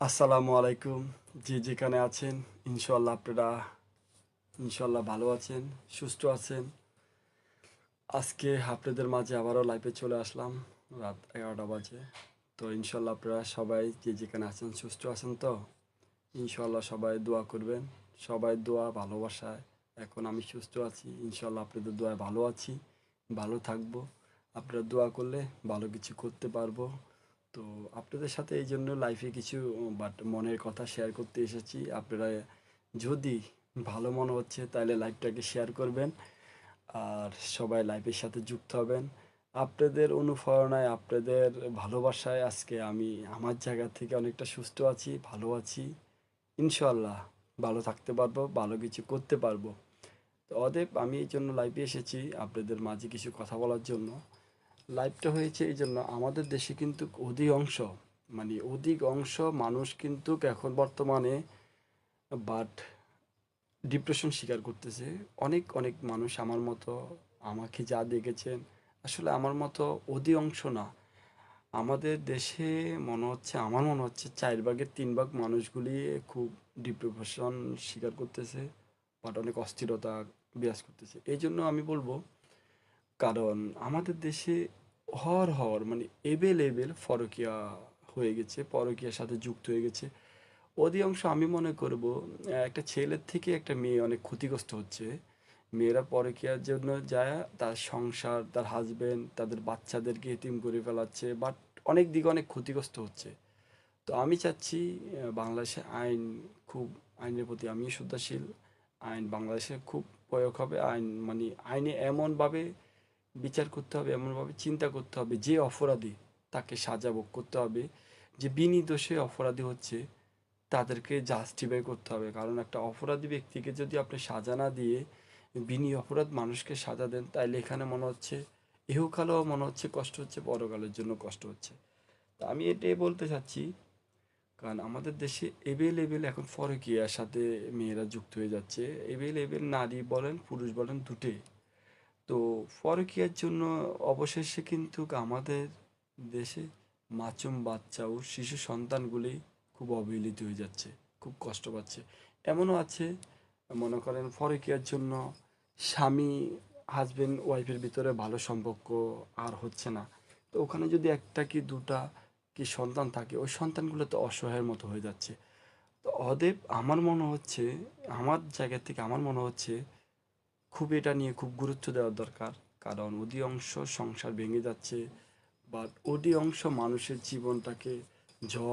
আসসালামু আলাইকুম। যে যেখানে আছেন, ইনশাল্লাহ আপনারা ভালো আছেন, সুস্থ আছেন। আজকে আপনাদের মাঝে আবারও লাইভে চলে আসলাম রাত 11টা বাজে। তো ইনশাল্লাহ আপনারা সবাই যে যেখানে আছেন সুস্থ আছেন তো। ইনশাল্লাহ সবাই দোয়া করবেন, সবাই দোয়া ভালোবাসায়। এখন আমি সুস্থ আছি, ইনশাল্লাহ আপনাদের দোয়ায় ভালো আছি, ভালো থাকবো। আপনারা দোয়া করলে ভালো কিছু করতে পারবো। তো আপনাদের সাথে এই জন্য লাইফে কিছু মনের কথা শেয়ার করতে এসেছি। আপনারা যদি ভালো মনে হচ্ছে তাহলে লাইভটাকে শেয়ার করবেন, আর সবাই লাইভের সাথে যুক্ত হবেন। আপনাদের অনুপ্রেরণায়, আপনাদের ভালোবাসায় আজকে আমি আমার জায়গা থেকে অনেকটা সুস্থ আছি, ভালো আছি। ইনশাল্লাহ ভালো থাকতে পারবো, ভালো কিছু করতে পারবো। তো অতএব আমি এই জন্য লাইভে এসেছি আপনাদের মাঝে কিছু কথা বলার জন্য। লাইভটা হয়েছে এই জন্য, আমাদের দেশে কিন্তু অধিক অংশ মানুষ কিন্তু এখন বর্তমানে বাট ডিপ্রেশন শিকার করতেছে। অনেক অনেক মানুষ আমার মতো, আমাকে যা দেখেছেন, আসলে আমার মতো অধিকাংশ না। আমাদের দেশে আমার মনে হচ্ছে 4/3 মানুষগুলি খুব ডিপ্রেশন শিকার করতেছে, বাট অনেক অস্থিরতা বিরাজ করতেছে। এই জন্য আমি বলবো, কারণ আমাদের দেশে হর এভেলেবেল পরকীয়া হয়ে গেছে, পরকীয়ার সাথে যুক্ত হয়ে গেছে। অধিকাংশ আমি মনে করব একটা ছেলের থেকে একটা মেয়ে অনেক ক্ষতিগ্রস্ত হচ্ছে। মেয়েরা পরকীয়ার জন্য যায়, তার সংসার, তার হাজবেন্ড, তাদের বাচ্চাদেরকে এতিম করে ফেলাচ্ছে, বাট অনেক দিকে অনেক ক্ষতিগ্রস্ত হচ্ছে। তো আমি চাচ্ছি বাংলাদেশে আইনের প্রতি আমি শ্রদ্ধাশীল। আইন বাংলাদেশে খুব প্রয়োগ হবে। আইনে এমনভাবে বিচার করতে হবে, এমনভাবে চিন্তা করতে হবে, যে অপরাধী তাকে সাজা ভোগ করতে হবে। যে বিনি দোষে অপরাধী হচ্ছে তাদেরকে জাস্টিফাই করতে হবে। কারণ একটা অপরাধী ব্যক্তিকে যদি আপনি সাজা না দিয়ে বিনি অপরাধ মানুষকে সাজা দেন, তাইলে এখানে মনে হচ্ছে ইহকালেও মনে হচ্ছে কষ্ট হচ্ছে, পরকালের জন্য কষ্ট হচ্ছে। তা আমি এটাই বলতে চাচ্ছি, কারণ আমাদের দেশে এভেলেবেল এখন পরকীয়ার সাথে মেয়েরা যুক্ত হয়ে যাচ্ছে। এভেলেবেল নারী বলেন পুরুষ বলেন দুটোই। তো পরকীয়ার জন্য অবশেষে কিন্তু আমাদের দেশে মাসুম বাচ্চা ও শিশু সন্তানগুলি খুব অবহেলিত হয়ে যাচ্ছে, খুব কষ্ট পাচ্ছে। এমনও আছে, মনে করেন পরকীয়ার জন্য স্বামী, হাজবেন্ড ওয়াইফের ভিতরে ভালো সম্পর্ক আর হচ্ছে না। তো ওখানে যদি একটা কি দুটা কি সন্তান থাকে, ওই সন্তানগুলো তো অসহায়ের মতো হয়ে যাচ্ছে। তো অতএব আমার মনে হচ্ছে, আমার জায়গা থেকে আমার মনে হচ্ছে খুব এটা নিয়ে খুব গুরুত্ব দেওয়া দরকার। কারণ অধিকাংশ সংসার ভেঙে যাচ্ছে, বা অধিকাংশ মানুষের জীবনটাকে ঝড়